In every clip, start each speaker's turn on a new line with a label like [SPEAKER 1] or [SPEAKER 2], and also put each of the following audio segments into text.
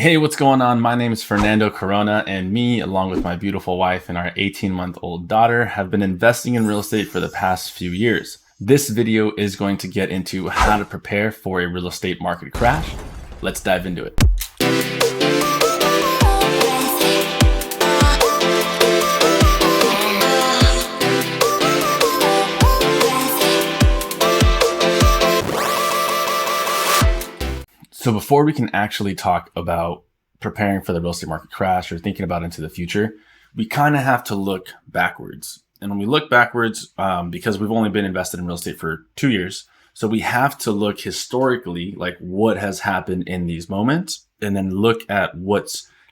[SPEAKER 1] Hey, what's going on? My name is Fernando Corona, and me, along with my beautiful wife and our 18-month-old daughter, have been investing in real estate for the past few years. This video is going to get into how to prepare for a real estate market crash. Let's dive into it. So before we can actually talk about preparing for the real estate market crash or thinking about into the future, we kind of have to look backwards. And when we look backwards, because we've only been invested in real estate for 2 years, so we have to look historically, like what has happened in these moments, and then look at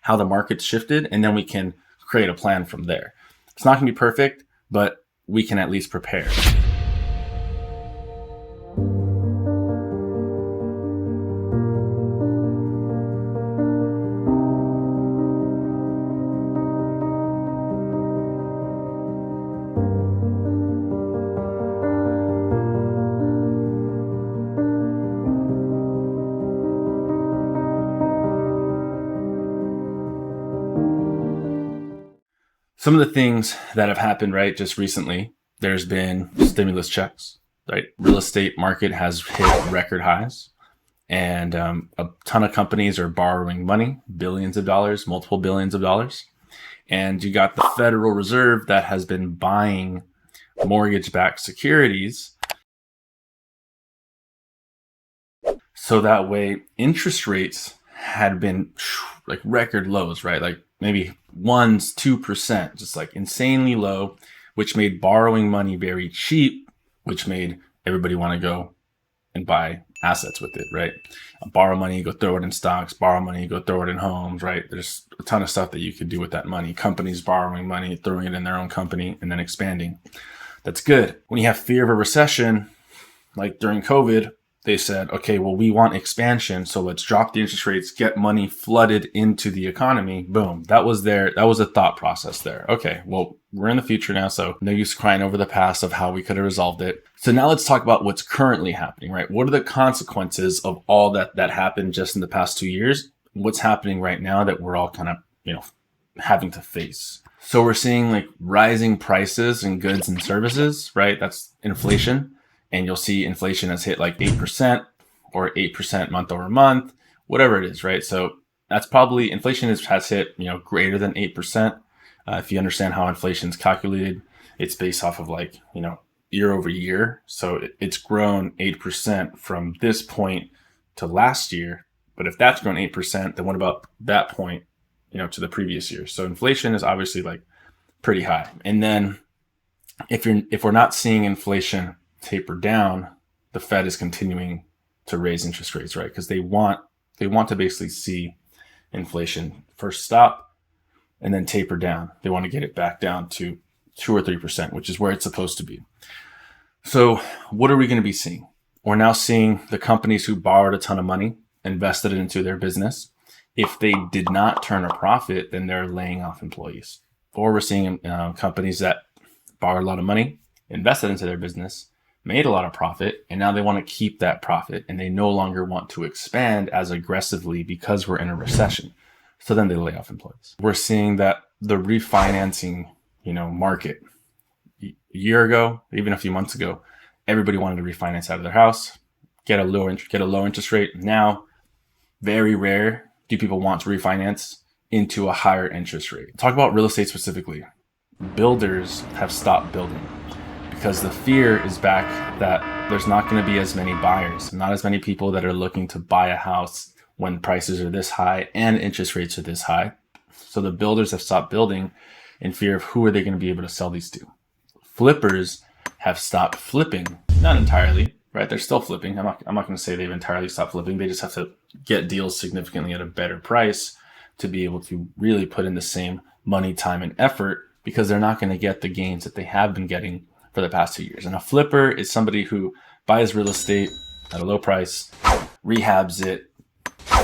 [SPEAKER 1] how the market's shifted, and then we can create a plan from there. It's not going to be perfect, but we can at least prepare. Some of the things that have happened, right, just recently, there's been stimulus checks, right? Real estate market has hit record highs, and a ton of companies are borrowing money, billions of dollars, multiple billions of dollars. And you got the Federal Reserve that has been buying mortgage-backed securities. So that way interest rates had been like record lows, right? Like maybe 1-2%, just like insanely low, which made borrowing money very cheap, which made everybody want to go and buy assets with it, right? Borrow money, go throw it in stocks, borrow money, go throw it in homes, right? There's a ton of stuff that you could do with that money. Companies borrowing money, throwing it in their own company, and then expanding. That's good. When you have fear of a recession, like during COVID, they said, okay, well, we want expansion, so let's drop the interest rates, get money flooded into the economy. Boom. That was a thought process there. Okay, well, we're in the future now, so no use crying over the past of how we could have resolved it. So now let's talk about what's currently happening, right? What are the consequences of all that happened just in the past 2 years? What's happening right now that we're all kind of, having to face? So we're seeing like rising prices in goods and services, right? That's inflation. And you'll see inflation has hit like 8% or 8% month over month, whatever it is, right? So that's probably inflation has hit, greater than 8%. If you understand how inflation is calculated, it's based off of like, year over year. So it's grown 8% from this point to last year. But if that's grown 8%, then what about that point, to the previous year? So inflation is obviously like pretty high. And then if we're not seeing inflation taper down, the Fed is continuing to raise interest rates, right? Because they want to basically see inflation first stop and then taper down. They want to get it back down to 2 or 3%, which is where it's supposed to be. So what are we going to be seeing? We're now seeing the companies who borrowed a ton of money, invested it into their business. If they did not turn a profit, then they're laying off employees. Or we're seeing companies that borrowed a lot of money, invested into their business, made a lot of profit, and now they want to keep that profit, and they no longer want to expand as aggressively because we're in a recession. So then they lay off employees. We're seeing that the refinancing, market, a year ago, even a few months ago, everybody wanted to refinance out of their house, get a low interest rate. Now, very rare do people want to refinance into a higher interest rate. Talk about real estate specifically. Builders have stopped building, because the fear is back that there's not going to be as many buyers, not as many people that are looking to buy a house when prices are this high and interest rates are this high. So the builders have stopped building in fear of who are they going to be able to sell these to. Flippers have stopped flipping, not entirely, right? They're still flipping. I'm not going to say they've entirely stopped flipping. They just have to get deals significantly at a better price to be able to really put in the same money, time, and effort, because they're not going to get the gains that they have been getting for the past 2 years. And a flipper is somebody who buys real estate at a low price, rehabs it,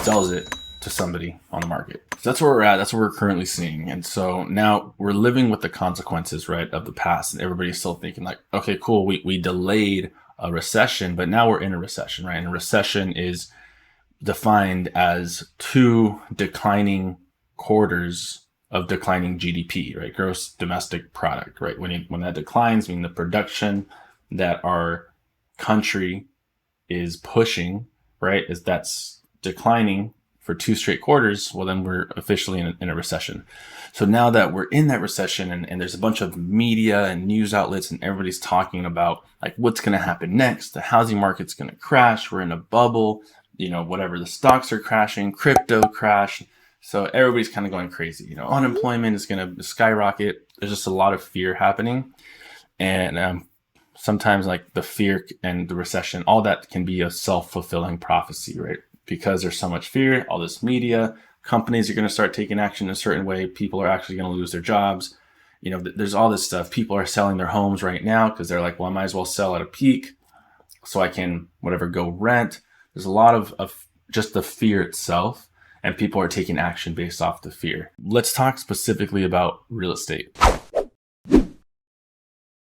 [SPEAKER 1] sells it to somebody on the market. So that's where we're at. That's what we're currently seeing. And so now we're living with the consequences, right, of the past. And everybody's still thinking like, okay, cool, we delayed a recession, but now we're in a recession, right? And a recession is defined as two declining quarters of declining GDP, right? Gross domestic product, right? When that declines, meaning the production that our country is pushing, right, is that's declining for two straight quarters, well, then we're officially in a recession. So now that we're in that recession and there's a bunch of media and news outlets and everybody's talking about like what's going to happen next, the housing market's going to crash, we're in a bubble, whatever, the stocks are crashing, crypto crash. So everybody's kind of going crazy. Unemployment is going to skyrocket. There's just a lot of fear happening. And sometimes like the fear and the recession, all that can be a self-fulfilling prophecy, right? Because there's so much fear, all this media, companies are going to start taking action in a certain way. People are actually going to lose their jobs. There's all this stuff. People are selling their homes right now because they're like, well, I might as well sell at a peak so I can go rent. There's a lot of just the fear itself. And people are taking action based off the fear. Let's talk specifically about real estate.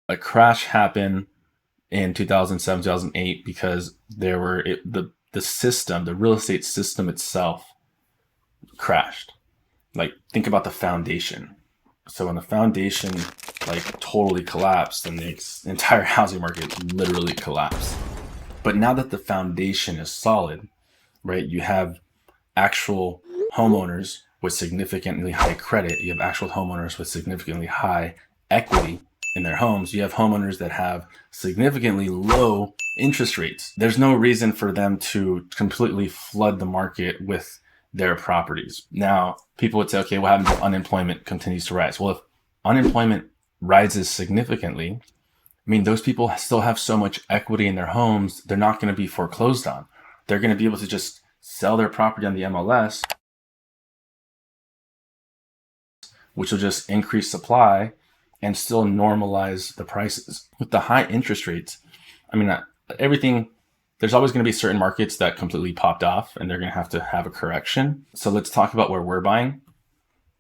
[SPEAKER 1] A crash happened in 2007, 2008 because the real estate system itself crashed. Like, think about the foundation. So when the foundation totally collapsed, then the entire housing market literally collapsed. But now that the foundation is solid, right, you have actual homeowners with significantly high credit. You have actual homeowners with significantly high equity in their homes. You have homeowners that have significantly low interest rates. There's no reason for them to completely flood the market with their properties. Now, people would say, okay, what happens if unemployment continues to rise? Well, if unemployment rises significantly, those people still have so much equity in their homes, they're not going to be foreclosed on. They're going to be able to just sell their property on the MLS, which will just increase supply and still normalize the prices. With the high interest rates, there's always going to be certain markets that completely popped off and they're going to have a correction. So let's talk about where we're buying.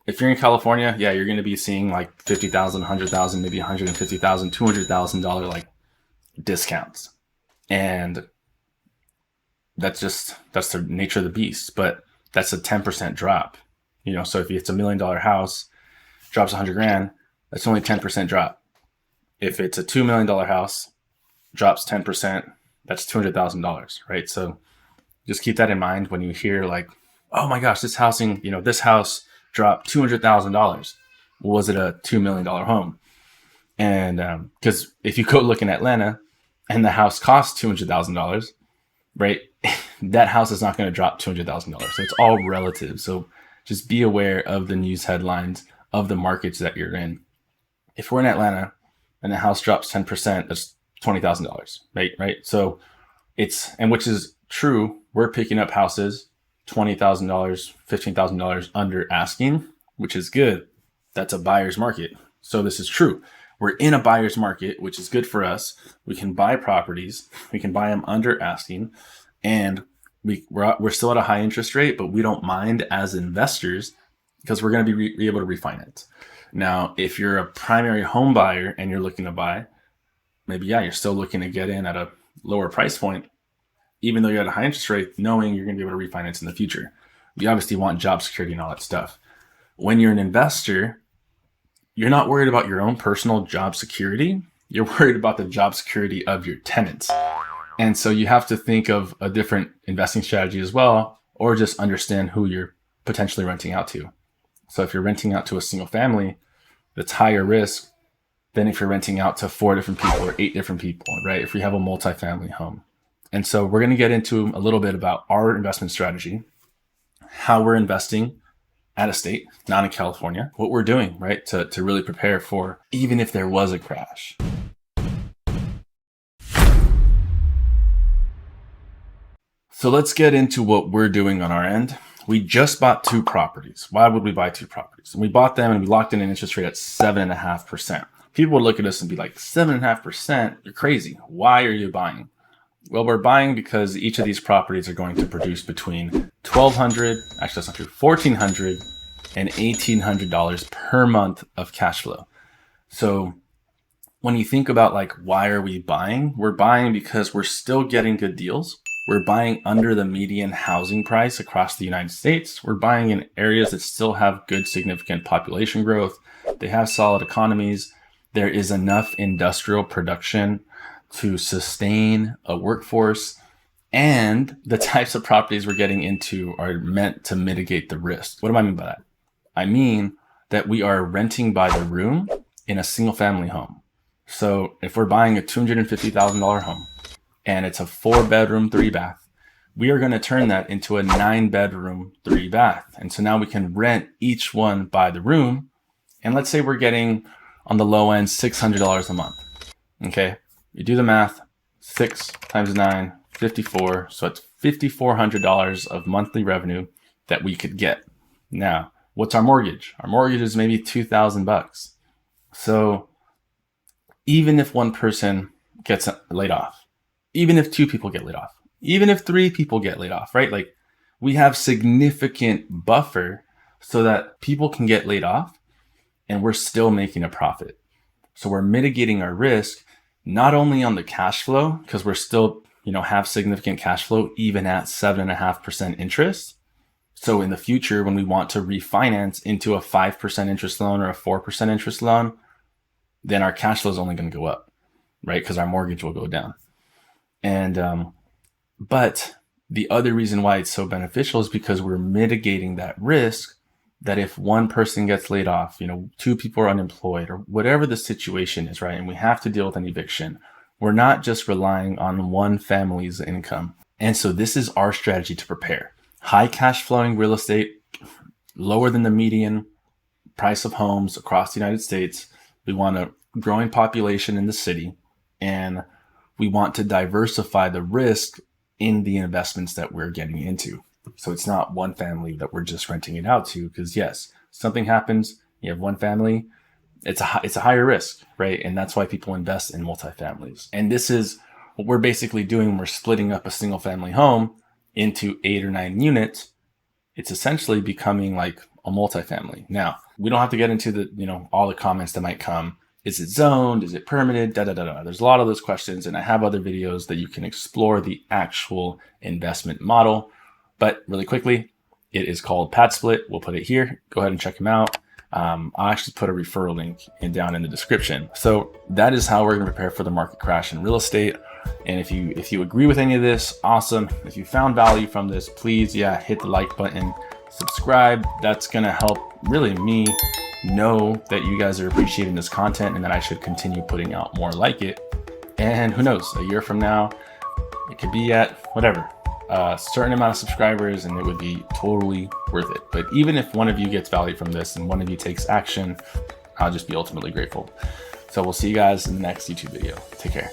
[SPEAKER 1] If you're in California, yeah, you're going to be seeing like $50,000, $100,000, maybe $150,000, $200,000 discounts. And that's the nature of the beast, but that's a 10% drop. So if it's $1 million house, drops $100,000, that's only 10% drop. If it's a $2 million house, drops 10%, that's $200,000, right? So just keep that in mind when you hear oh my gosh, this house dropped $200,000. Was it a $2 million home? And because if you go look in Atlanta and the house costs $200,000, right? That house is not going to drop $200,000. So it's all relative. So just be aware of the news headlines of the markets that you're in. If we're in Atlanta and the house drops 10%, that's $20,000, right? So which is true. We're picking up houses $20,000, $15,000 under asking, which is good. That's a buyer's market. So this is true. We're in a buyer's market, which is good for us. We can buy properties. We can buy them under asking. And we're still at a high interest rate, but we don't mind as investors because we're going to be able to refinance. Now, if you're a primary home buyer and you're looking to buy, maybe, you're still looking to get in at a lower price point, even though you're at a high interest rate, knowing you're going to be able to refinance in the future. You obviously want job security and all that stuff. When you're an investor, you're not worried about your own personal job security. You're worried about the job security of your tenants. And so you have to think of a different investing strategy as well, or just understand who you're potentially renting out to. So if you're renting out to a single family, that's higher risk than if you're renting out to 4 different people or 8 different people, right? If you have a multifamily home. And so we're going to get into a little bit about our investment strategy, how we're investing out of state, not in California, what we're doing, right? To really prepare for even if there was a crash. So let's get into what we're doing on our end. We just bought 2 properties. Why would we buy 2 properties? And we bought them and we locked in an interest rate at 7.5%. People would look at us and be like, 7.5%? You're crazy. Why are you buying? Well, we're buying because each of these properties are going to produce between $1,200, actually that's not true, $1,400 and $1,800 per month of cash flow. So when you think about why are we buying? We're buying because we're still getting good deals. We're buying under the median housing price across the United States. We're buying in areas that still have good, significant population growth. They have solid economies. There is enough industrial production to sustain a workforce. And the types of properties we're getting into are meant to mitigate the risk. What do I mean by that? I mean that we are renting by the room in a single family home. So if we're buying a $250,000 home and it's a 4-bedroom, 3-bath, we are going to turn that into a 9-bedroom, 3-bath. And so now we can rent each one by the room. And let's say we're getting on the low end $600 a month. Okay, you do the math, 6 times 9, 54. So it's $5,400 of monthly revenue that we could get. Now, what's our mortgage? Our mortgage is maybe $2,000. So even if one person gets laid off, even if 2 people get laid off, even if 3 people get laid off, right? Like, we have significant buffer so that people can get laid off and we're still making a profit. So we're mitigating our risk, not only on the cash flow, because we're still, have significant cash flow even at 7.5% interest. So in the future, when we want to refinance into a 5% interest loan or a 4% interest loan, then our cash flow is only going to go up, right? Because our mortgage will go down. And, but the other reason why it's so beneficial is because we're mitigating that risk that if one person gets laid off, 2 people are unemployed or whatever the situation is, right? And we have to deal with an eviction. We're not just relying on one family's income. And so this is our strategy to prepare. High cash flowing real estate, lower than the median price of homes across the United States. We want a growing population in the city, and we want to diversify the risk in the investments that we're getting into. So it's not one family that we're just renting it out to, because yes, something happens, you have one family, it's a higher risk, right? And that's why people invest in multifamilies. And this is what we're basically doing. We're splitting up a single family home into 8 or 9 units. It's essentially becoming like a multifamily. Now, we don't have to get into the, all the comments that might come. Is it zoned? Is it permitted? There's a lot of those questions. And I have other videos that you can explore the actual investment model. But really quickly, it is called Pad Split. We'll put it here. Go ahead and check them out. I'll actually put a referral link down in the description. So that is how we're going to prepare for the market crash in real estate. And if you agree with any of this, awesome. If you found value from this, please, hit the like button, subscribe. That's going to help really me know that you guys are appreciating this content and that I should continue putting out more like it. And who knows, a year from now, it could be at whatever, a certain amount of subscribers, and it would be totally worth it. But even if one of you gets value from this and one of you takes action, I'll just be ultimately grateful. So we'll see you guys in the next YouTube video. Take care.